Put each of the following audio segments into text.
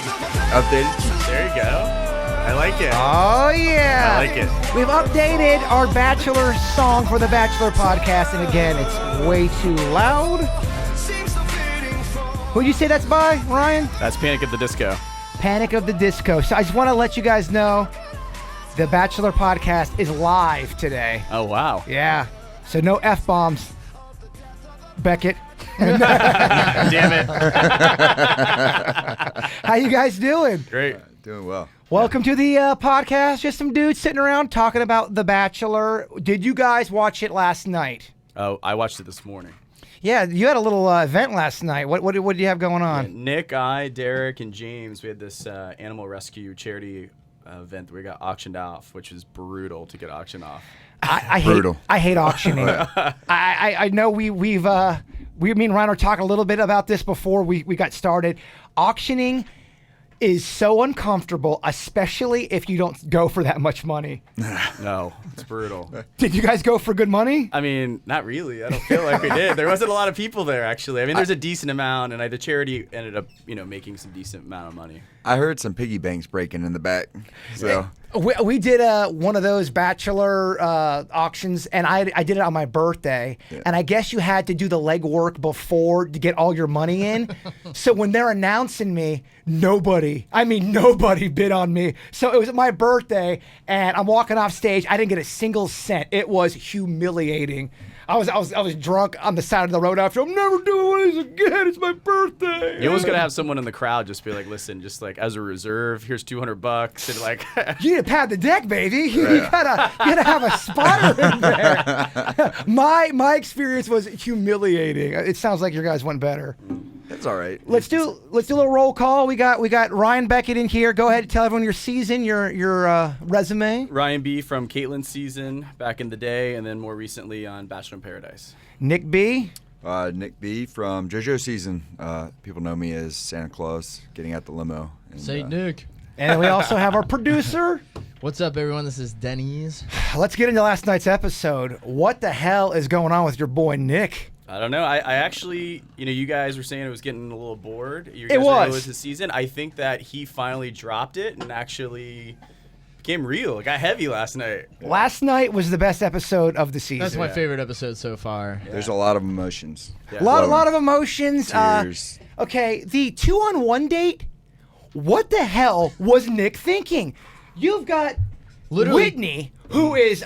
Updated. There you go. I like it. Oh, yeah. I like it. We've updated our Bachelor song for the Bachelor Podcast, and again, it's way too loud. Who'd you say that's by, Ryan? That's Panic at the Disco. Panic of the Disco. So I just want to let you guys know the Bachelor Podcast is live today. Oh, wow. Yeah. So no F-bombs. Beckett. Damn it. How you guys doing? Great. Doing well. Welcome to the podcast. Just some dudes sitting around talking about The Bachelor. Did you guys watch it last night? Oh, I watched it this morning. Yeah, you had a little event last night. What did you have going on? Nick, I, Derek, and James, we had this animal rescue charity event that we got auctioned off, which was brutal to get auctioned off. I Brutal. I hate auctioning. I know me and Ryan were talking a little bit about this before we got started. Auctioning is so uncomfortable, especially if you don't go for that much money. No, it's brutal. Did you guys go for good money? I mean, not really. I don't feel like we did. There wasn't a lot of people there, actually. I mean, there's a decent amount, and the charity ended up, making some decent amount of money. I heard some piggy banks breaking in the back. So We did one of those Bachelor auctions, and I did it on my birthday. Yeah. And I guess you had to do the legwork before to get all your money in. So when they're announcing me, nobody bid on me. So it was my birthday, and I'm walking off stage. I didn't get a single cent. It was humiliating. I was drunk on the side of the road after. I'm never doing one of these again. It's my birthday. You always got to have someone in the crowd just be like, listen, just like as a reserve, here's $200. And like, you need to pad the deck, baby. You gotta have a spotter in there. My experience was humiliating. It sounds like your guys went better. that's all right. Let's do a little roll call. We got Ryan Beckett in here. Go ahead and tell everyone your season, your resume. Ryan B. from Caitlin's season back in the day, and then more recently on Bachelor in Paradise. Nick B. Nick B from JoJo season. People know me as Santa Claus getting out the limo. And, Saint Nick. And then we also have our producer. What's up, everyone? This is Denny's. Let's get into last night's episode. What the hell is going on with your boy Nick? I don't know. I actually, you guys were saying it was getting a little bored. You guys It was. with his season. I think that he finally dropped it and actually became real. It got heavy last night. Last night was the best episode of the season. That's my favorite episode so far. There's a lot of emotions. Yeah. A lot of emotions. Tears. Okay, the 2-on-1 date. What the hell was Nick thinking? You've got Literally- Whitney, who is.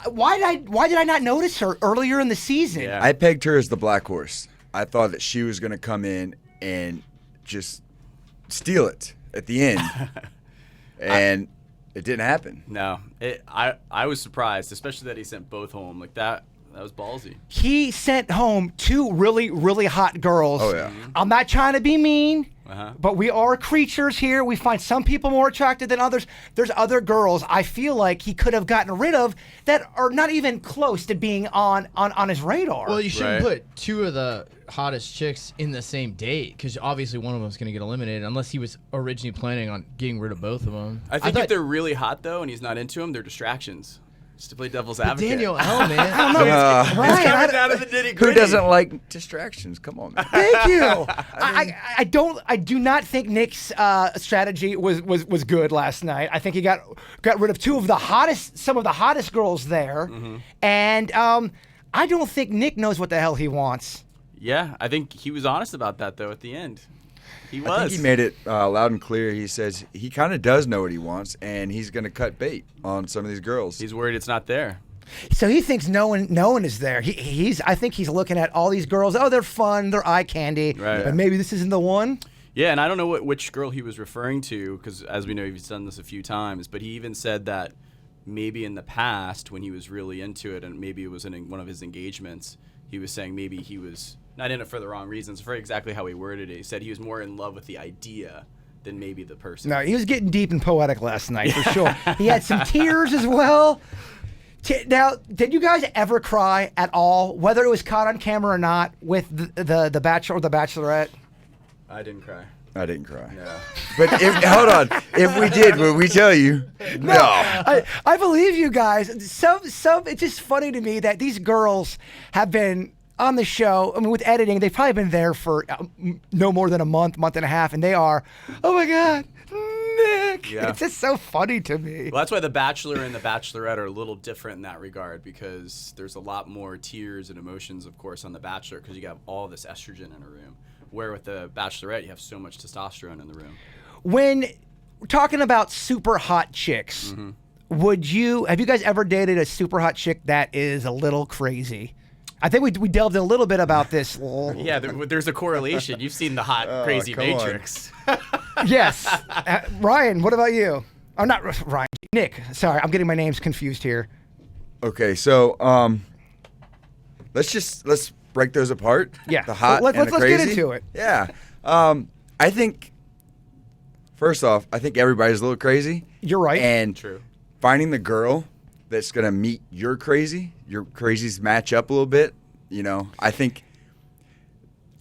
Why did I not notice her earlier in the season? Yeah. I pegged her as the black horse. I thought that she was going to come in and just steal it at the end. And it didn't happen. No, I was surprised, especially that he sent both home like that. That was ballsy. He sent home two really, really hot girls. Oh, yeah. I'm not trying to be mean, Uh-huh. but we are creatures here. We find some people more attractive than others. There's other girls I feel like he could have gotten rid of that are not even close to being on his radar. Well, you shouldn't Right. put two of the hottest chicks in the same date because obviously one of them is going to get eliminated unless he was originally planning on getting rid of both of them. I think thought- if they're really hot though, and he's not into them, they're distractions. Just to play devil's advocate. Daniel L, man. I don't know. Ryan, Coming down to the nitty Who gritty. doesn't like distractions? Come on, man. thank you. I do not think Nick's strategy was good last night. I think he got rid of some of the hottest girls there, Mm-hmm. and I don't think Nick knows what the hell he wants. Yeah, I think he was honest about that though at the end. He I was. think he made it loud and clear. He says he kind of does know what he wants, and he's going to cut bait on some of these girls. He's worried it's not there. So he thinks no one is there. I think he's looking at all these girls. Oh, they're fun. They're eye candy. Right. But maybe this isn't the one. Yeah, and I don't know which girl he was referring to because, as we know, he's done this a few times. But he even said that maybe in the past, when he was really into it, and maybe it was in one of his engagements, he was saying maybe he was not in it for the wrong reasons. For exactly how he worded it, he said he was more in love with the idea than maybe the person. No, he was getting deep and poetic last night for sure. He had some tears as well. Now, did you guys ever cry at all, whether it was caught on camera or not, with the Bachelor or the Bachelorette? I didn't cry. I didn't cry. No. But hold on. If we did, would we tell you? No. I believe you guys. Some. It's just funny to me that these girls have been on the show, I mean, with editing, they've probably been there for no more than a month and a half, and they are, oh my God, Nick. Yeah. It's just so funny to me. Well, that's why The Bachelor and The Bachelorette are a little different in that regard, because there's a lot more tears and emotions, of course, on The Bachelor, because you have all this estrogen in a room. Where with The Bachelorette, you have so much testosterone in the room. When we're talking about super hot chicks, have you guys ever dated a super hot chick that is a little crazy? I think we delved in a little bit about this. Yeah, there's a correlation. You've seen the hot, crazy come on. Matrix. Yes. Ryan, what about you? Oh, not Ryan. Nick. Sorry, I'm getting my names confused here. Okay, so let's break those apart. Yeah. The hot Let's and the crazy. get into it. Yeah. I think, first off, I think everybody's a little crazy. You're right. And True. finding the girl that's going to meet your crazies match up a little bit, I think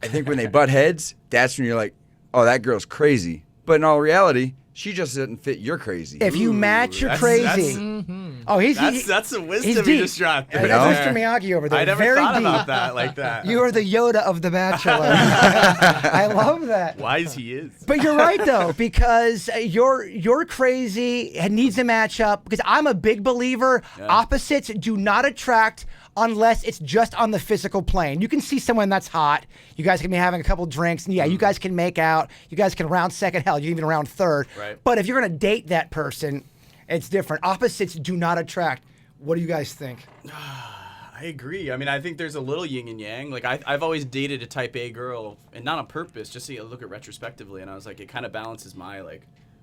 when they butt heads, that's when you're like, oh, that girl's crazy. But in all reality, she just doesn't fit your crazy. If you match your crazy. That's the wisdom he's you deep. just dropped. That's there. Mr. Miyagi over there. I never Very thought deep. about that like that. You are the Yoda of The Bachelor. I love that. Wise he is. But you're right though, because you're crazy and needs to match up. Because I'm a big believer, opposites do not attract unless it's just on the physical plane. You can see someone that's hot. You guys can be having a couple drinks, and you guys can make out. You guys can round second, hell, you even round third. Right. But if you're gonna date that person, it's different. Opposites do not attract. What do you guys think? I agree. I mean, I think there's a little yin and yang. Like, I've always dated a type A girl, and not on purpose, just to look at retrospectively, and I was like, it kind of balances my, like,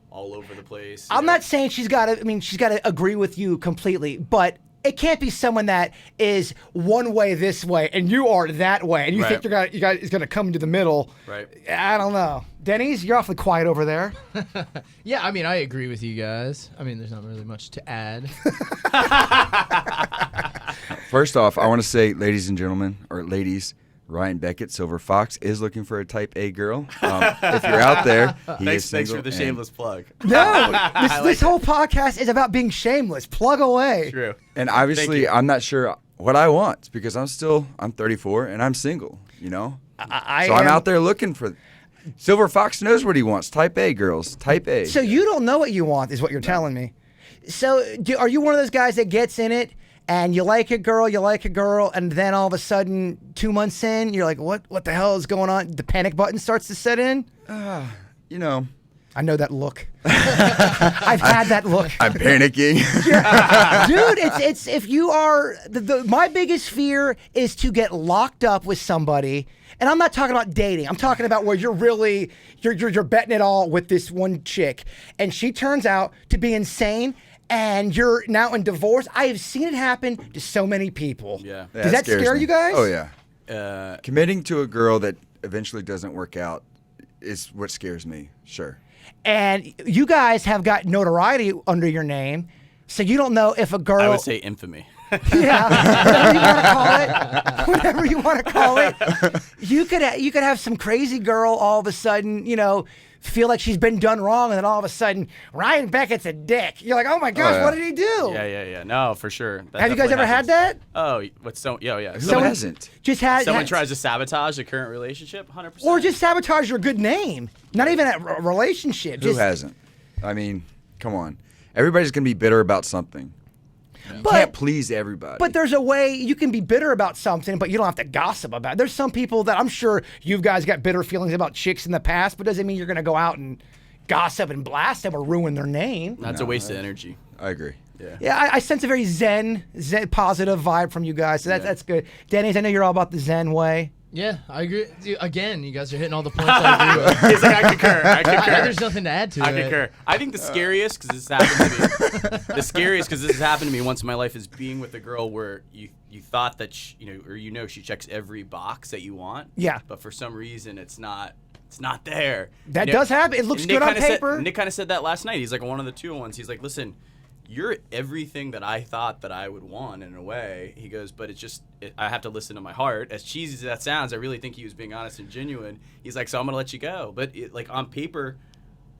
all over the place. I'm not saying she's got to agree with you completely, but it can't be someone that is one way this way and you are that way, and you think you guys is gonna come into the middle. Right. I don't know. Denny's, you're awfully quiet over there. Yeah, I mean, I agree with you guys. I mean, there's not really much to add. First off, I want to say, ladies and gentlemen, or ladies, Ryan Beckett, Silver Fox, is looking for a type A girl. If you're out there, he is Thanks single for the and- shameless plug. No, this whole podcast is about being shameless. Plug away. True. And Thank obviously, you. I'm not sure what I want because I'm 34 and I'm single, So I'm out there looking for. Silver Fox knows what he wants. Type A girls. Type A. So you don't know what you want, is what you're telling me. So are you one of those guys that gets in it and you like a girl, and then all of a sudden, 2 months in, you're like, what the hell is going on? The panic button starts to set in? I know that look. I've had that look. I'm panicking. Dude, it's if you are my biggest fear is to get locked up with somebody, and I'm not talking about dating. I'm talking about where you're really you're betting it all with this one chick, and she turns out to be insane, and you're now in divorce. I have seen it happen to so many people. Yeah. Does that scares scare me. you guys? Oh yeah. Committing to a girl that eventually doesn't work out is what scares me. Sure. And you guys have got notoriety under your name, so you don't know if a girl. I would say infamy. Yeah, whatever you want to call it. You could have some crazy girl all of a sudden, feel like she's been done wrong, and then all of a sudden Ryan Beckett's a dick. You're like, oh my gosh, what did he do? Yeah. No, for sure. That Have you guys definitely ever had happens. that? Oh, what's so? Yeah. Who Someone- hasn't? Just had Someone tries to sabotage a current relationship, 100%. or just sabotage your good name. Not even a relationship. Who Just, hasn't? I mean, come on. Everybody's gonna be bitter about something. You But- can't please everybody. But there's a way you can be bitter about something, but you don't have to gossip about it. There's some people that I'm sure you guys got bitter feelings about chicks in the past, but doesn't mean you're going to go out and gossip and blast them or ruin their name. That's a waste of energy. I agree. Yeah, I sense a very zen positive vibe from you guys, so that's good. Denny's, I know you're all about the zen way. Yeah, I agree. Dude, again, you guys are hitting all the points I agree with. He's like, I concur. There's nothing to add to I it. concur. I think the scariest, because this happened to me. The scariest, because this has happened to me once in my life, is being with a girl where you thought that she checks every box that you want. Yeah. But for some reason, it's not there. That does happen. It looks And Nick good on kinda paper. Nick kind of said that last night. He's like one of the 2-on-1s. He's like, listen, you're everything that I thought that I would want in a way. He goes, but I have to listen to my heart. As cheesy as that sounds, I really think he was being honest and genuine. He's like, so I'm going to let you go. But on paper,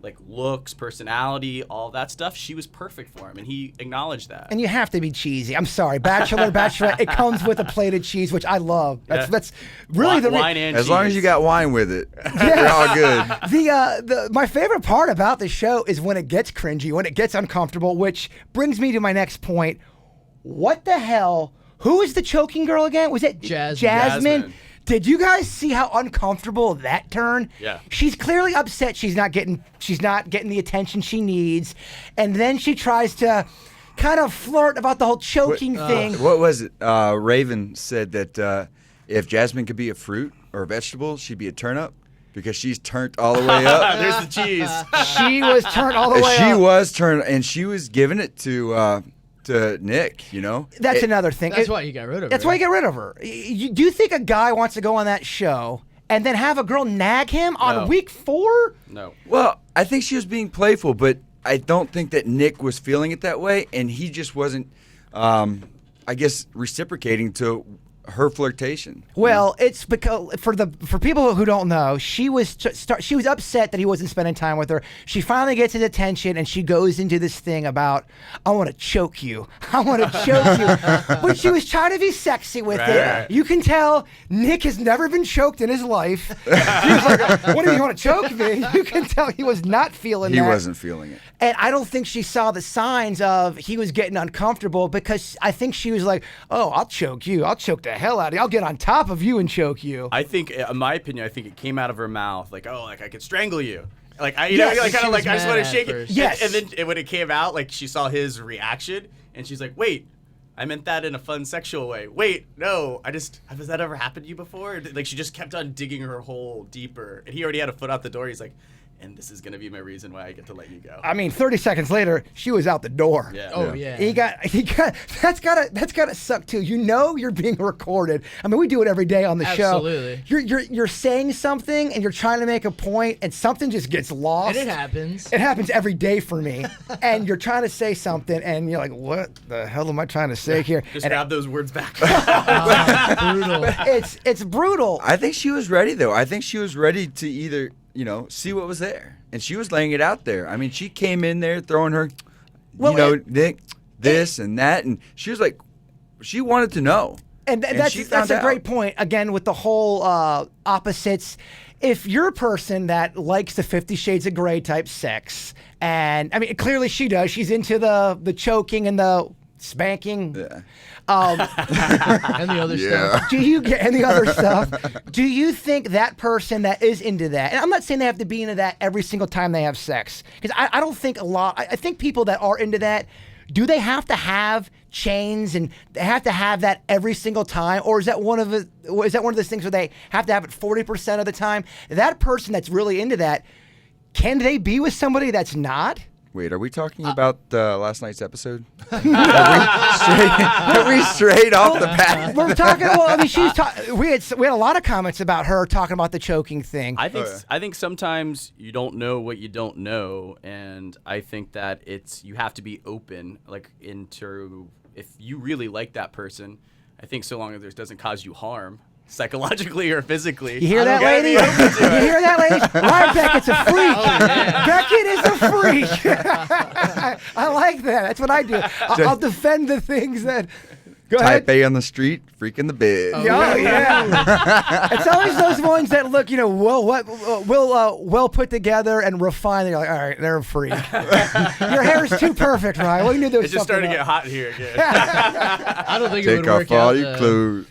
like looks, personality, all that stuff, she was perfect for him, and he acknowledged that. And you have to be cheesy. I'm sorry, Bachelor, Bachelorette. It comes with a plate of cheese, which I love. That's really the wine and as long as cheese. you got wine with it, you're all good. My favorite part about the show is when it gets cringy, when it gets uncomfortable, which brings me to my next point. What the hell? Who is the choking girl again? Was it Jasmine? Did you guys see how uncomfortable that turned? Yeah. She's clearly upset she's not getting the attention she needs. And then she tries to kind of flirt about the whole choking thing. What was it? Raven said that if Jasmine could be a fruit or a vegetable, she'd be a turnip because she's turned all the way up. There's the cheese. She was turned all the way She up. was turned, and she was giving it to Nick, you know? That's another thing. That's why you got rid of her. That's why you get rid of her. Do you think a guy wants to go on that show and then have a girl nag him on No. week 4? No. Well, I think she was being playful, but I don't think that Nick was feeling it that way, and he just wasn't, I guess, reciprocating to her flirtation. Well, it's because for people who don't know, she was upset that he wasn't spending time with her. She finally gets his attention, and she goes into this thing about, I want to choke you. I want to choke you. But she was trying to be sexy with it. Right. You can tell Nick has never been choked in his life. He was like, what do you want to choke me? You can tell he was not feeling He that. wasn't feeling it. And I don't think she saw the signs of he was getting uncomfortable because I think she was like, oh, I'll choke you. I'll choke the hell out of you. I'll get on top of you and choke you. I think, in my opinion, I think it came out of her mouth like, "Oh, like I could strangle you." Like I, Yes. like, kind She of like was I just want mad to at shake it. first. Yes. And then when it came out, like she saw his reaction, and she's like, "Wait, I meant that in a fun sexual way. Wait, no, has that ever happened to you before?" Like she just kept on digging her hole deeper, and he already had a foot out the door. He's like, "And this is gonna be my reason why I get to let you go." I mean, 30 seconds later, she was out the door. Yeah. Oh yeah. He got that's gotta suck too. You know you're being recorded. I mean, we do it every day on the Absolutely. show. You're saying something and you're trying to make a point and something just gets lost. And it happens. It happens every day for me. And you're trying to say something and you're like, what the hell am I trying to say here? Just And grab those words back. Brutal. it's brutal. I think she was ready, though. I think she was ready to either, see what was there. And she was laying it out there. I mean, she came in there throwing her, Nick, this and that. And she was like, she wanted to know. And she that's found a out. great point. Again, with the whole opposites. If you're a person that likes the 50 Shades of Grey type sex, and I mean, clearly she does. She's into the choking and the spanking. Yeah. And the other stuff. Do you get any other stuff? Do you think that person that is into that, and I'm not saying they have to be into that every single time they have sex, because I don't think I think people that are into that, do they have to have chains and they have to have that every single time, or is that one of those things where they have to have it 40% of the time? That person that's really into that, can they be with somebody that's not? Wait, are we talking about last night's episode? Are we straight off the bat? We're talking. Well, I mean, we had a lot of comments about her talking about the choking thing. I think sometimes you don't know what you don't know, and I think that you have to be open, like into if you really like that person. I think so long as it doesn't cause you harm, psychologically or physically. You hear I that, don't gotta lady? be open to You it. hear that, lady? Ryan Beckett's a freak. Beckett is a freak. I like that. That's what I do. I'll defend the things that. Go ahead. Type A on the street, freak in the bed. Oh, yeah. It's always those ones that look, well put together and refined. You're like, all right, they're a freak. Your hair is too perfect, Ryan. We knew there was It's just something starting to get else. hot here again. I don't think it would Take work off all out. your clothes.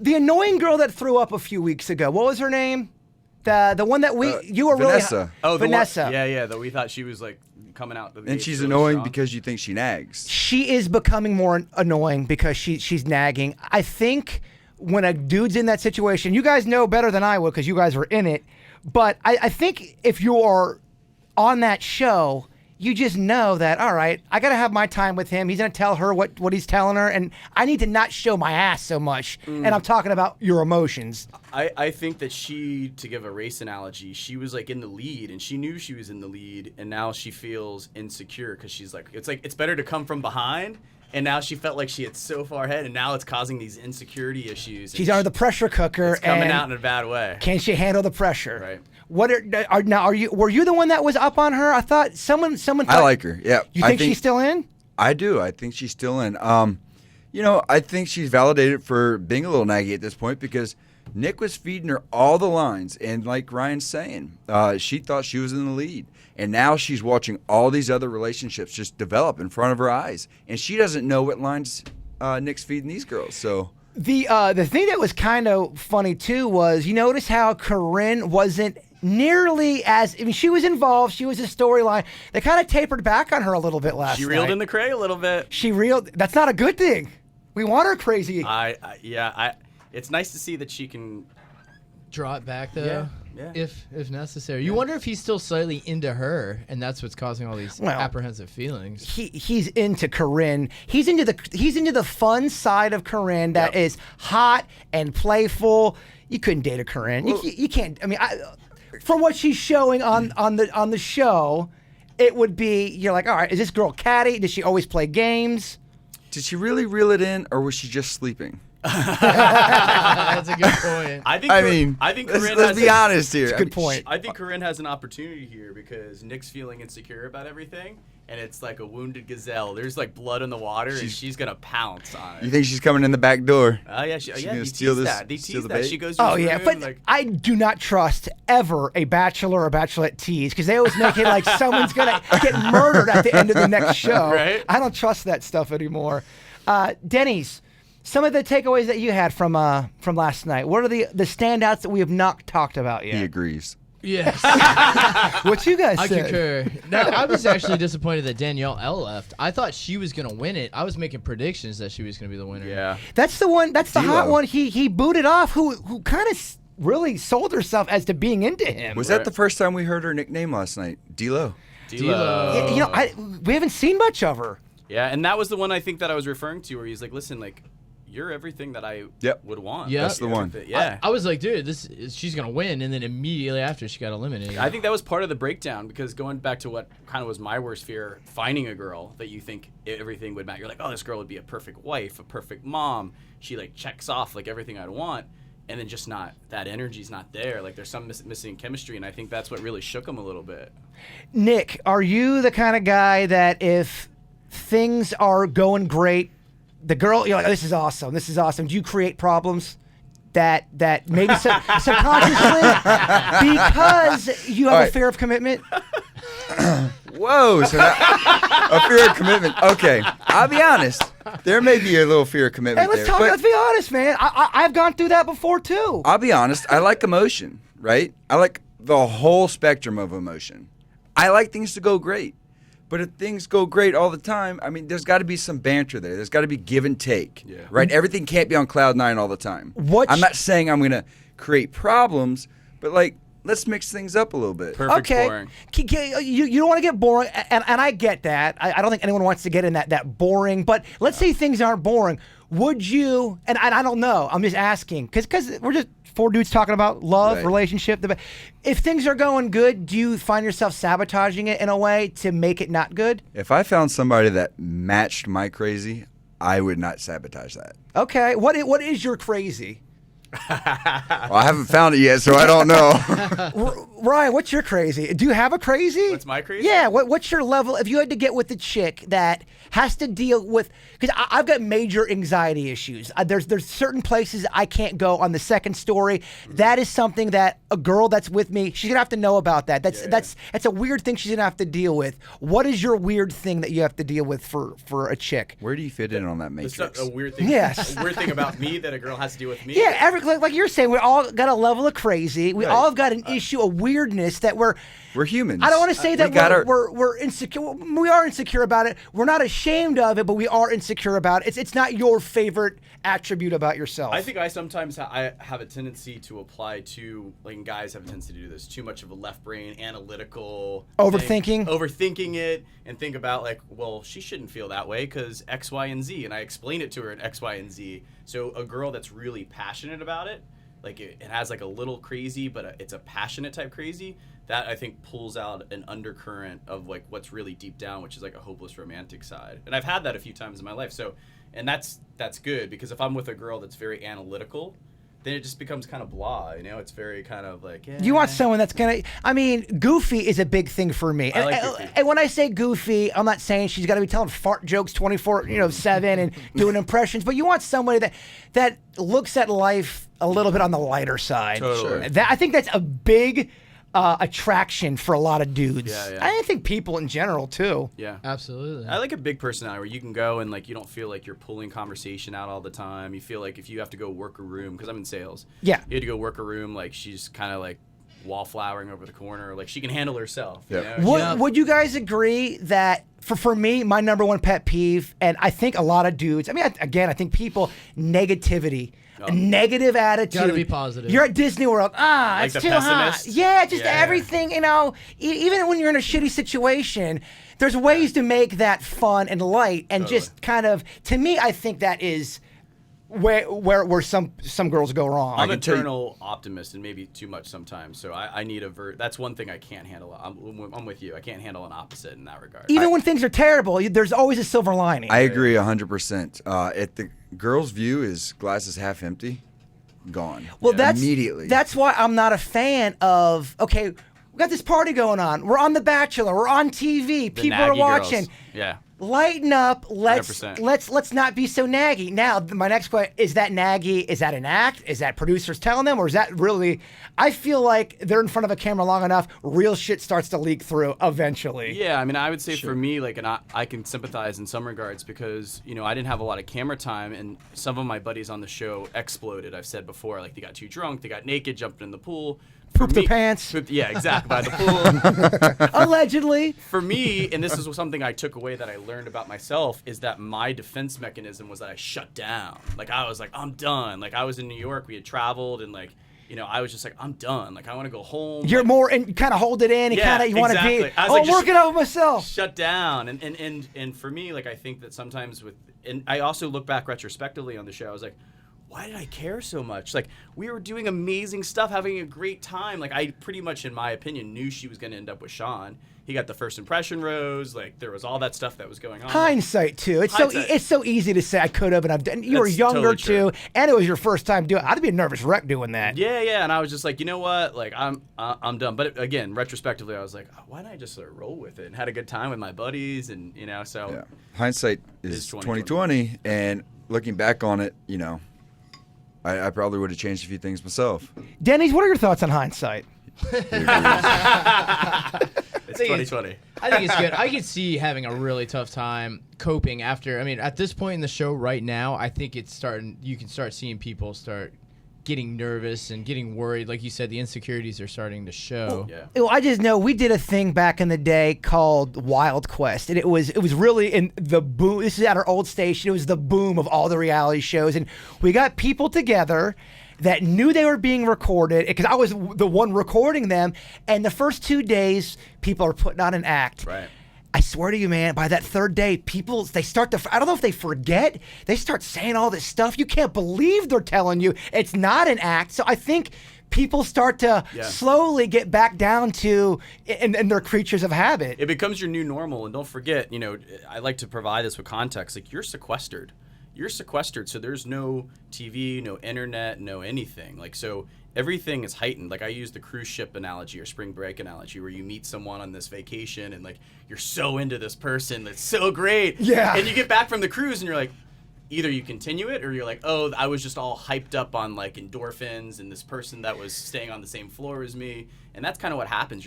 The annoying girl that threw up a few weeks ago. What was her name? The one that you were Vanessa. really Vanessa. Yeah. That we thought she was like coming out. And she's annoying because you think she nags. She is becoming more annoying because she's nagging. I think when a dude's in that situation, you guys know better than I would because you guys were in it. But I think if you are on that show, you just know that, all right, I got to have my time with him. He's going to tell her what he's telling her, and I need to not show my ass so much. And I'm talking about your emotions. I think that to give a race analogy, she was like in the lead, and she knew she was in the lead, and now she feels insecure because she's like, it's better to come from behind And now she felt like she had so far ahead, and now it's causing these insecurity issues. She's under the pressure cooker. It's coming and out in a bad way. Can she handle the pressure? Right. Were you the one that was up on her? I thought someone thought, I like her. Yeah. You think she's still in? I do. I think she's still in. I think she's validated for being a little naggy at this point because Nick was feeding her all the lines, and like Ryan's saying, she thought she was in the lead, and now she's watching all these other relationships just develop in front of her eyes, and she doesn't know what lines Nick's feeding these girls. So the thing that was kind of funny too was you notice how Corinne wasn't nearly as. I mean, she was involved. She was a storyline. They kind of tapered back on her a little bit last night. She reeled in the cray a little bit. She reeled. That's not a good thing. We want her crazy. It's nice to see that she can draw it back though, Yeah. if necessary. You wonder if he's still slightly into her, and that's what's causing all these apprehensive feelings. He's into Corinne. He's into the fun side of Corinne that is hot and playful. You couldn't date a Corinne. You can't. I mean, from what she's showing on the show, it would be you're like, all right, is this girl catty? Does she always play games? did she really reel it in, or was she just sleeping? That's a good point. I think Corinne let's be honest here. It's a good point. I think Corinne has an opportunity here because Nick's feeling insecure about everything, and it's like a wounded gazelle. There's like blood in the water, and she's gonna pounce on it. You think she's coming in the back door? Oh yeah, She's yeah. gonna They steal tease this- that. They steal tease the that. bait? She goes. To Oh his yeah, room, but like, I do not trust ever a bachelor or bachelorette tease because they always make it like someone's gonna get murdered at the end of the next show. Right? I don't trust that stuff anymore. Denny's, some of the takeaways that you had from last night. What are the standouts that we have not talked about yet? He agrees. Yes. What you guys I said? concur. No, I was actually disappointed that Danielle L left. I thought she was going to win it. I was making predictions that she was going to be the winner. yeah. That's the one. That's the hot D-Lo. one. He booted off. Who kind of really sold herself as to being into him. Was that the first time we heard her nickname last night? D-Lo. D-Lo. You know, we haven't seen much of her. Yeah, and that was the one I think that I was referring to, where he's like, "Listen, like, you're everything that I would want." Yeah. That's the one. Yeah. I was like, dude, she's going to win. And then immediately after, she got eliminated. I think that was part of the breakdown because going back to what kind of was my worst fear, finding a girl that you think everything would match. You're like, oh, this girl would be a perfect wife, a perfect mom. She like checks off like everything I'd want, and then just not that energy's not there. Like there's some missing chemistry, and I think that's what really shook him a little bit. Nick, are you the kind of guy that if things are going great, the girl, you're like, oh, this is awesome. This is awesome. Do you create problems that maybe subconsciously because you have All a right. fear of commitment? Whoa, so a fear of commitment. Okay, I'll be honest. There may be a little fear of commitment Hey, let's there, talk. but Let's be honest, man. I've gone through that before too. I'll be honest. I like emotion, right? I like the whole spectrum of emotion. I like things to go great. But if things go great all the time, I mean, there's got to be some banter there. There's got to be give and take, right? Everything can't be on cloud nine all the time. I'm not saying I'm going to create problems, but like, let's mix things up a little bit. Perfect Okay, boring. you don't want to get boring, and I get that. I don't think anyone wants to get in that boring. But let's say things aren't boring. Would you? And I don't know. I'm just asking because we're just four dudes talking about love, Right. relationship. If things are going good, do you find yourself sabotaging it in a way to make it not good? If I found somebody that matched my crazy, I would not sabotage that. Okay, what is your crazy? Well, I haven't found it yet, so I don't know. Ryan, what's your crazy? Do you have a crazy? What's my crazy? Yeah, what's your level? If you had to get with a chick that has to deal with, because I've got major anxiety issues. There's certain places I can't go on the second story. That is something that a girl that's with me, she's gonna have to know about that. That's a weird thing she's gonna have to deal with. What is your weird thing that you have to deal with for a chick? Where do you fit in on that It's matrix? not a weird thing. Yes. A weird thing about me that a girl has to deal with me. Yeah, like you're saying, we all got a level of crazy. We all have got an issue of weirdness that we're humans. I don't want to say that We got we're insecure. We are insecure about it. We're not ashamed of it, but we are insecure about it. It's not your favorite attribute about yourself. I think I sometimes I have a tendency to apply to, like, and guys have a tendency to do this, too much of a left brain, analytical. Overthinking? Overthinking it and think about, like, well, she shouldn't feel that way because X, Y, and Z. And I explain it to her in X, Y, and Z. So a girl that's really passionate about it, like it has like a little crazy, but it's a passionate type crazy, that I think pulls out an undercurrent of like what's really deep down, which is like a hopeless romantic side. And I've had that a few times in my life. So, and that's good, because if I'm with a girl that's very analytical, then it just becomes kind of blah, you know? It's very kind of like, yeah. You want someone that's gonna, I mean, goofy is a big thing for me. I like goofy. And when I say goofy, I'm not saying she's got to be telling fart jokes 24/7 and doing impressions, but you want somebody that looks at life a little bit on the lighter side. Totally. I think that's a big attraction for a lot of dudes. Yeah. I think people in general too. Yeah. Absolutely. I like a big personality where you can go and like you don't feel like you're pulling conversation out all the time. You feel like if you have to go work a room, because I'm in sales. Yeah. You had to go work a room, like she's kind of like wallflowering over the corner, like she can handle herself. Yeah. You know? Would you guys agree that for me, my number one pet peeve, and I think a lot of dudes, I mean, I think people, negativity. A negative attitude. Gotta be positive. You're at Disney World. Like It's the too hot. pessimist? Yeah, just Yeah. everything, even when you're in a shitty situation, there's ways to make that fun and light and Totally. just kind of, to me, I think that is where some girls go wrong. I'm an can tell you- eternal optimist, and maybe too much sometimes. So I need that's one thing I can't handle. I'm with you. I can't handle an opposite in that regard. Even when things are terrible, there's always a silver lining. I agree 100%. If the girl's view is glasses half empty, gone. Well, that's immediately. That's why I'm not a fan of. Okay, we got this party going on. We're on The Bachelor. We're on TV. The People are naggy watching. girls. Yeah. Lighten up. Let's 100%. not be so naggy. Now, my next question is that naggy? Is that an act? Is that producers telling them, or is that really? I feel like they're in front of a camera long enough. Real shit starts to leak through eventually. Yeah, I mean, I would say for me, like, and I can sympathize in some regards because, I didn't have a lot of camera time, and some of my buddies on the show exploded. I've said before, like, they got too drunk, they got naked, jumped in the pool. Pooped their pants. Yeah, exactly, by the pool. Allegedly. For me, and this is something I took away that I learned about myself, is that my defense mechanism was that I shut down. Like, I was like, I'm done. Like, I was in New York, we had traveled, and like, I was just like, I'm done. Like, I want to go home. You're like, more and kind of hold it in. And Yeah, kind of you want to exactly. be. I was Oh, like, I'm just working out with myself. shut down. And for me, like, I think that sometimes and I also look back retrospectively on the show, I was like, why did I care so much? Like, we were doing amazing stuff, having a great time. Like, I pretty much, in my opinion, knew she was going to end up with Sean. He got the first impression rose. Like, there was all that stuff that was going on. Hindsight too. Hindsight. It's so easy to say I could have and I've done. You were That's younger totally true. too, and it was your first time doing. I'd be a nervous wreck doing that. Yeah, and I was just like, you know what? Like, I'm done. But again, retrospectively, I was like, why didn't I just sort of roll with it and had a good time with my buddies and so. Yeah. Hindsight is Is 2020, and looking back on it, I probably would have changed a few things myself. Denny's, what are your thoughts on hindsight? It's 2020. I think it's good. I could see having a really tough time coping after. I mean, at this point in the show right now, I think it's starting. You can start seeing people start getting nervous and getting worried. Like you said, the insecurities are starting to show. Yeah. Well, I just know we did a thing back in the day called Wild Quest, and it was really in the boom. This is at our old station. It was the boom of all the reality shows, and we got people together that knew they were being recorded because I was the one recording them. And the first 2 days, people are putting on an act. Right. I swear to you, man, by that third day, people, they start to, I don't know if they forget, they start saying all this stuff. You can't believe they're telling you it's not an act. So I think people start to slowly get back down to, and they're creatures of habit. It becomes your new normal. And don't forget, I like to provide this with context. Like, you're sequestered. You're sequestered, so there's no TV, no internet, no anything. Like, so everything is heightened. Like, I use the cruise ship analogy or spring break analogy where you meet someone on this vacation and, like, you're so into this person that's so great. Yeah. And you get back from the cruise and you're like, either you continue it or you're like, oh, I was just all hyped up on, like, endorphins and this person that was staying on the same floor as me. And that's kind of what happens.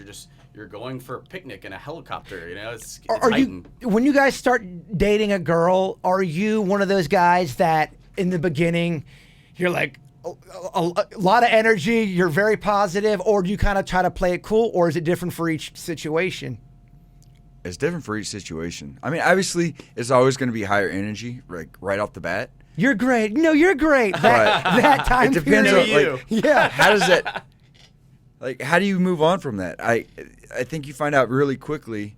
You're going for a picnic in a helicopter, It's heightened. When you guys start dating a girl, are you one of those guys that in the beginning you're like a lot of energy, you're very positive, or do you kind of try to play it cool, or is it different for each situation? It's different for each situation. I mean, obviously, it's always going to be higher energy, like right off the bat. You're great. No, you're great. That time It depends period. on, you. Yeah. how does that, how do you move on from that? I think you find out really quickly,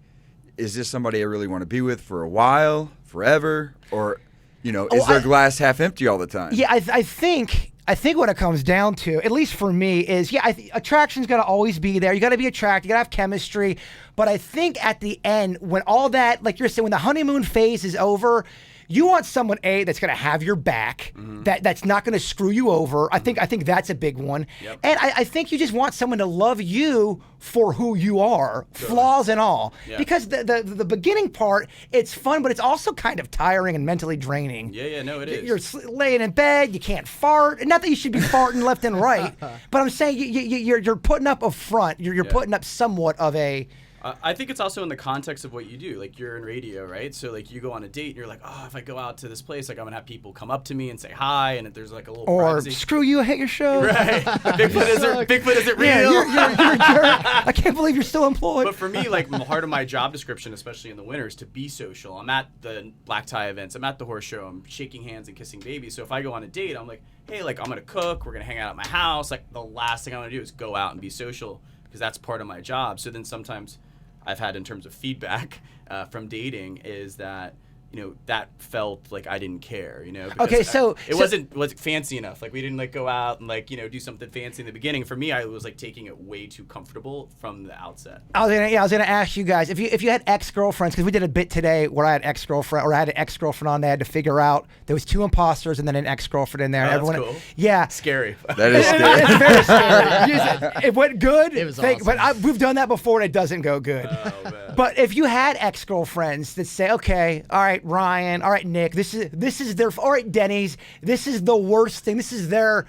is this somebody I really want to be with for a while, forever, or, is their glass half empty all the time? Yeah, I think I think what it comes down to, at least for me, is attraction's got to always be there. You got to be attracted. You got to have chemistry. But I think at the end, when all that, like you're saying, when the honeymoon phase is over, you want someone that's going to have your back, that's not going to screw you over. I think that's a big one. Yep. And I think you just want someone to love you for who you are, flaws and all. Yeah. Because the beginning part, it's fun, but it's also kind of tiring and mentally draining. Yeah, no, it is. You're laying in bed, you can't fart. Not that you should be farting left and right, but I'm saying you're putting up a front. You're putting up somewhat of a. I think it's also in the context of what you do. Like, you're in radio, right? So, like, you go on a date and you're like, oh, if I go out to this place, like, I'm going to have people come up to me and say hi, and there's, like, a little privacy. Screw you, I hate your show. Right. Bigfoot isn't real. Yeah, you're a jerk. I can't believe you're still employed. But for me, like, part of my job description, especially in the winter, is to be social. I'm at the black tie events. I'm at the horse show. I'm shaking hands and kissing babies. So if I go on a date, I'm like, hey, like, I'm going to cook. We're going to hang out at my house. Like, the last thing I want to do is go out and be social because that's part of my job. So then sometimes I've had in terms of feedback from dating is that, you know, that felt like I didn't care, you know. Okay, so it wasn't fancy enough. Like, we didn't like go out and like, you know, do something fancy in the beginning. For me, I was like taking it way too comfortable from the outset. I was gonna ask you guys if you had ex-girlfriends, because we did a bit today where I had an ex-girlfriend on. They had to figure out there was 2 imposters and then an ex-girlfriend in there. Oh, and that's everyone, cool. Yeah, Scary. That is scary. It's very scary. It went good. It was awesome. But we've done that before and it doesn't go good. Oh, man. But if you had ex-girlfriends that say, okay, all right, Ryan, all right, Nick, this is their, all right, Denny's, this is the worst thing. This is the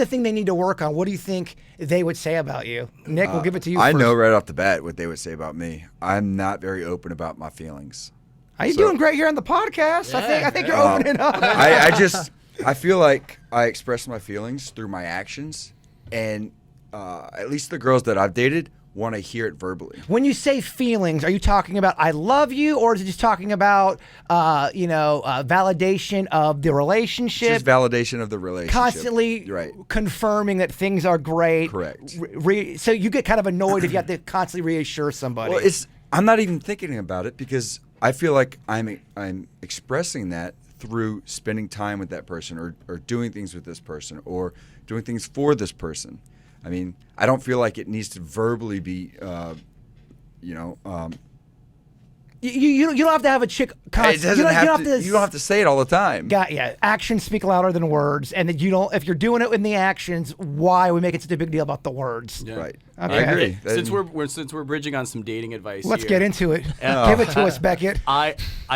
thing they need to work on. What do you think they would say about you? Nick, we'll give it to you I first. know right off the bat what they would say about me. I'm not very open about my feelings. Are you doing great here on the podcast? I think you're opening up. I feel like I express my feelings through my actions, and at least the girls that I've dated want to hear it verbally. When you say feelings, are you talking about I love you, or is it just talking about validation of the relationship? Just validation of the relationship. Constantly confirming that things are great. Correct. So you get kind of annoyed if you have to constantly reassure somebody. Well, I'm not even thinking about it because I feel like I'm expressing that through spending time with that person or doing things with this person or doing things for this person. I mean, I don't feel like it needs to verbally be, you don't have to have a chick. You don't have to say it all the time. Actions speak louder than words, and that you don't. If you're doing it in the actions, why we make it such a big deal about the words? Yeah. Right. Okay. I agree. Since we're bridging on some dating advice, Let's here, get into it. Give it to us, Beckett. I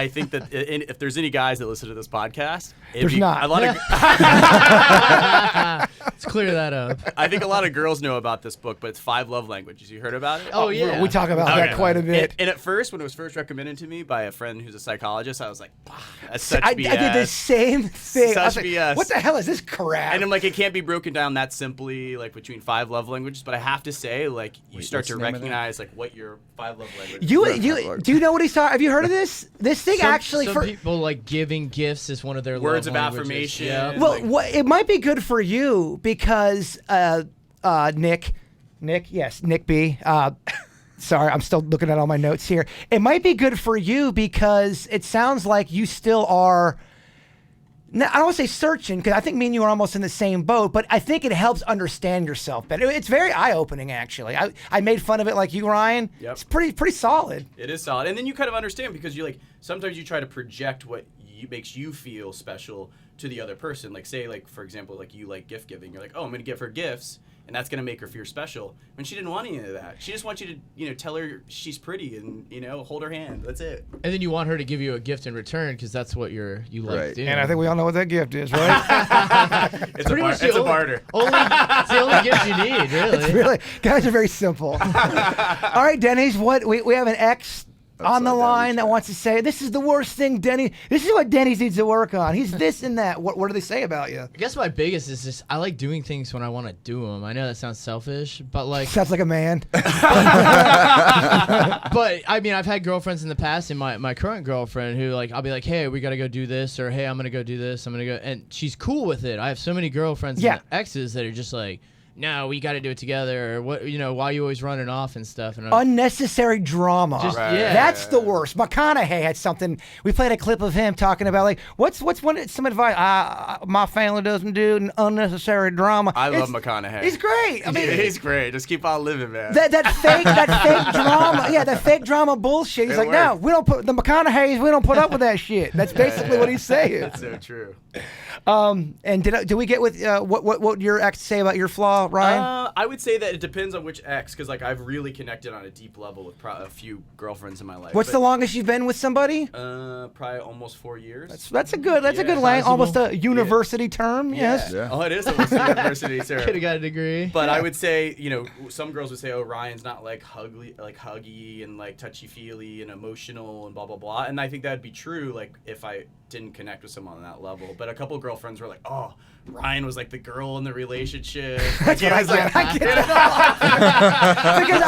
think that if there's any guys that listen to this podcast, There's not. a lot of. Let's clear that up. I think a lot of girls know about this book, but it's 5 love languages. You heard about it? Oh, yeah. We talk about that quite a bit. And at first, when it was first recommended to me by a friend who's a psychologist, I was like, that's such I BS. did the same thing. I was Such like, BS. what the hell is this crap? And I'm like, it can't be broken down that simply, like between 5 love languages. But I have to say, like, you start to recognize like what your 5 love languages. Do you know what he's talking? Have you heard of this? This thing Some people like giving gifts is one of their words love of languages. affirmation. Yeah. Well, it might be good for you because Nick B. Sorry, I'm still looking at all my notes here. It might be good for you because it sounds like you still are. Now, I don't want to say searching because I think me and you are almost in the same boat, but I think it helps understand yourself better. It's very eye-opening, actually. I made fun of it like you, Ryan. Yep. It's pretty solid. It is solid, and then you kind of understand because you like sometimes you try to project what makes you feel special to the other person. Like say, like for example, like you like gift giving. You're like, oh, I'm gonna give her gifts, and that's gonna make her feel special. When she didn't want any of that, she just wants you to tell her she's pretty and hold her hand. That's it. And then you want her to give you a gift in return because that's what you like Right. doing. And I think we all know what that gift is, right? It's a barter. It's the only gift you need, really. It's really, guys are very simple. All right, Denny's, we have an ex on the line that wants to say, this is the worst thing, Denny. This is what Denny's needs to work on. He's this and that. What do they say about you? I guess my biggest is just I like doing things when I want to do them. I know that sounds selfish, but like Sounds like a man. but I mean, I've had girlfriends in the past, and my current girlfriend who like I'll be like, hey, we gotta go do this, or hey, I'm gonna go do this. I'm gonna go, and she's cool with it. I have so many girlfriends and exes that are just like, no, we got to do it together, or what, why are you always running off and stuff. And Unnecessary drama. Yeah. That's the worst. McConaughey had something. We played a clip of him talking about like what's some advice my family doesn't do an unnecessary drama. I love McConaughey. He's great. I mean, he's great. Just keep on living, man. that fake drama. Yeah, that fake drama bullshit. He's like, no, we don't put the McConaughey's. We don't put up with that shit. That's basically what he's saying. That's so true. And did we get with what your ex say about your flaw, Ryan? I would say that it depends on which ex, because like I've really connected on a deep level with a few girlfriends in my life. What's the longest you've been with somebody? Probably almost 4 years. That's a good length, almost a university term. Yeah. Yes. Yeah. Oh, it is almost a university term. could have got a degree. But I would say, some girls would say, "Oh, Ryan's not like huggy and like touchy feely and emotional and blah blah blah." And I think that'd be true, like if I didn't connect with someone on that level. But a couple of girlfriends were like, "Oh, Ryan was like the girl in the relationship." That's what I get. Because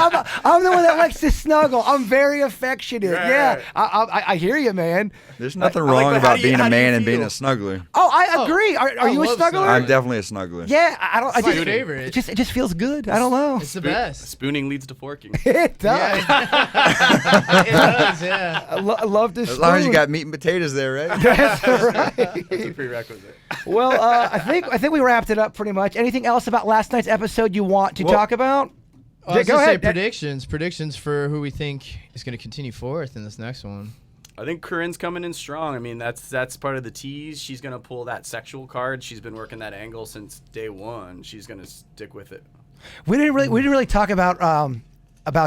I'm the one that likes to snuggle. I'm very affectionate. Right, yeah, right. I hear you, man. There's nothing like, wrong but how about do you- being how a do you man and being a feel? snuggler. Oh, I agree. Are you a love snuggler? snuggling. I'm definitely a snuggler. Yeah, I don't. I It's my just, favorite. it just feels good. I don't know. It's the best. Spooning leads to forking. It does. It does, yeah. I love this. As long as you got meat and potatoes there, right? That's right. It's a prerequisite. Well, I think we wrapped it up pretty much. Anything else about last night's episode you want to talk about? I was Go gonna say ahead. predictions for who we think is going to continue forth in this next one. I think Corinne's coming in strong. I mean, that's part of the tease. She's gonna pull that sexual card. She's been working that angle since day one. She's gonna stick with it. We didn't really talk about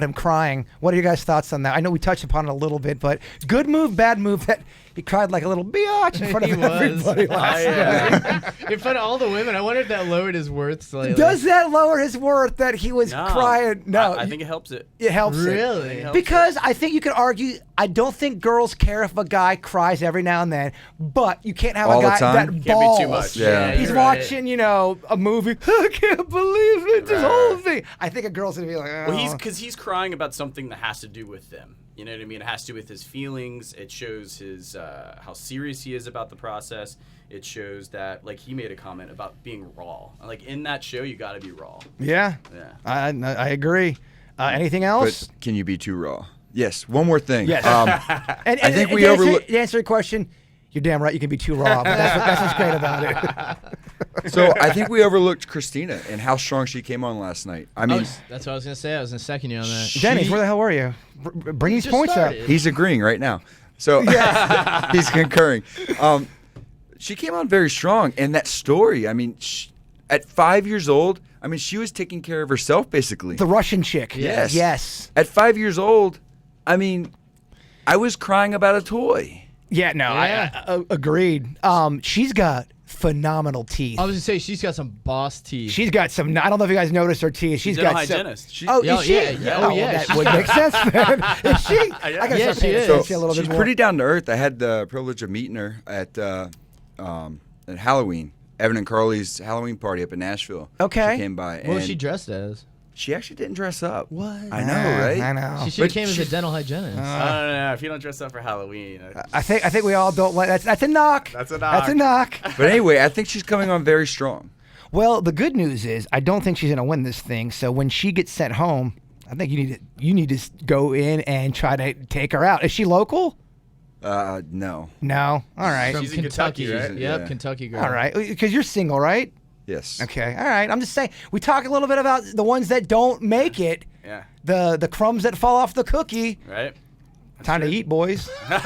him crying. What are your guys' thoughts on that? I know we touched upon it a little bit, but good move, bad move. That he cried like a little biatch in front of He was. everybody last night. In front of all the women, I wonder if that lowered his worth slightly. Does that lower his worth that he was crying? No, I think it helps it. it helps. Really? It. Because I think you could argue. I don't think girls care if a guy cries every now and then, but you can't have All a the guy time? that Can't be balls. too much. Yeah. He's you're right. watching, a movie. I can't believe it. This Right. whole thing. I think a girl's gonna be like, oh. Well, he's crying about something that has to do with them. You know what I mean? It has to do with his feelings. It shows his how serious he is about the process. It shows that like he made a comment about being raw. Like in that show, you got to be raw. Yeah. Yeah. I agree. Anything else? But can you be too raw? Yes. One more thing. Yes. And I think we to answer- overlook- to answer your question, you're damn right. You can be too raw, but that's what's great about it. So I think we overlooked Christina and how strong she came on last night. I mean, That's what I was going to say. I was going to second you on that. Dennis, where the hell were you? Bring these Just points started. up. he's agreeing right now. So he's concurring. She came on very strong, and that story. I mean, at 5 years old, I mean, she was taking care of herself basically. The Russian chick. Yes. Yes. At 5 years old, I mean, I was crying about a toy. Yeah. No. Yeah. I agreed. She's got phenomenal teeth. I was going to say, she's got some boss teeth. She's got some. I don't know if you guys noticed her teeth. She's Dental got some. hygienist. Oh, Yeah, is she? yeah. Oh, yeah, That she's would make sense then. Is she? I gotta Yeah, start she paying is. attention So a little she's bit more. pretty down to earth. I had the privilege of meeting her at Halloween, Evan and Carly's Halloween party up in Nashville. Okay. She came by. What was and she dressed as? She actually didn't dress up. What? I know, right? I know. She should have But came as a she- dental hygienist. I don't know. If you don't dress up for Halloween, I think we all don't like that's a knock. That's a knock. That's a knock. But anyway, I think she's coming on very strong. Well, the good news is I don't think she's gonna win this thing. So when she gets sent home, I think you need to go in and try to take her out. Is she local? No. No. All right. From She's in Kentucky, right? Yep, Yeah. Kentucky girl. All right. Because you're single, right? Yes. Okay. All right. I'm just saying. We talk a little bit about the ones that don't make it. yeah, The crumbs that fall off the cookie. right. Time to eat, boys. Nick's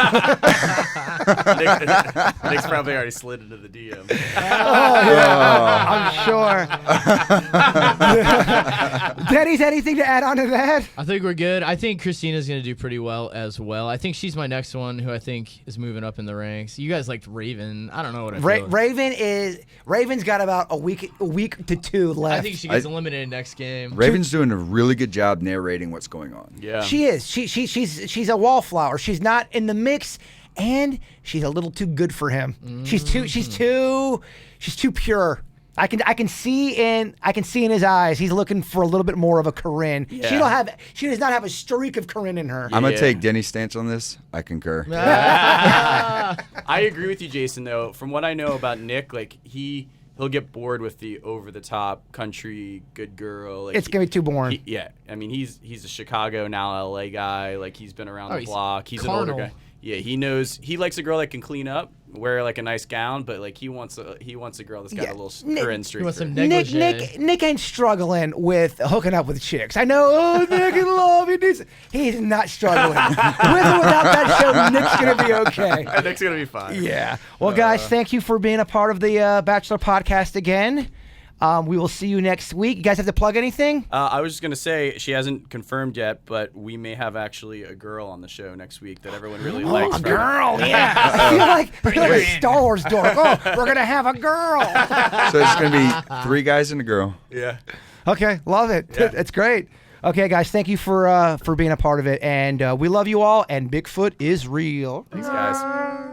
probably already slid into the DM. I'm sure. Denny's, anything to add on to that? I think we're good. I think Christina's going to do pretty well as well. I think she's my next one who I think is moving up in the ranks. You guys liked Raven. I don't know what I feel. Raven's got about a week to two left. I think she gets eliminated next game. Raven's doing a really good job narrating what's going on. Yeah, She is. She's a wallflower. She's not in the mix, and she's a little too good for him. She's too pure. I can see in his eyes. He's looking for a little bit more of a Corinne. Yeah. She does not have a streak of Corinne in her. I'm gonna Yeah. take Denny's stance on this. I concur. I agree with you, Jason. Though, from what I know about Nick, like he'll he'll get bored with the over the top country good girl. Like, It's gonna be too boring. yeah, I mean he's a Chicago now LA guy. Like he's been around the he's block. He's carnal. an older guy. Yeah, he knows he likes a girl that can clean up, wear like a nice gown, but like he wants a girl that's got Yeah, a little Nick- Corinne streak. He wants to her. some Nick, negligee. Nick ain't struggling with hooking up with chicks. I know, oh, Nick in love. He's not struggling. With or without that show, Nick's going to be okay. Nick's gonna be fine. Yeah. Well, guys, thank you for being a part of the Bachelor Podcast again. We will see you next week. You guys have to plug anything? I was just gonna say she hasn't confirmed yet, but we may have actually a girl on the show next week that everyone really likes. A girl, yeah. I feel like a Star Wars dork. Oh, we're going to have a girl. So it's going to be 3 guys and a girl. Yeah. Okay, love it. Yeah. It's great. Okay, guys, thank you for being a part of it. And we love you all, and Bigfoot is real. Thanks, guys.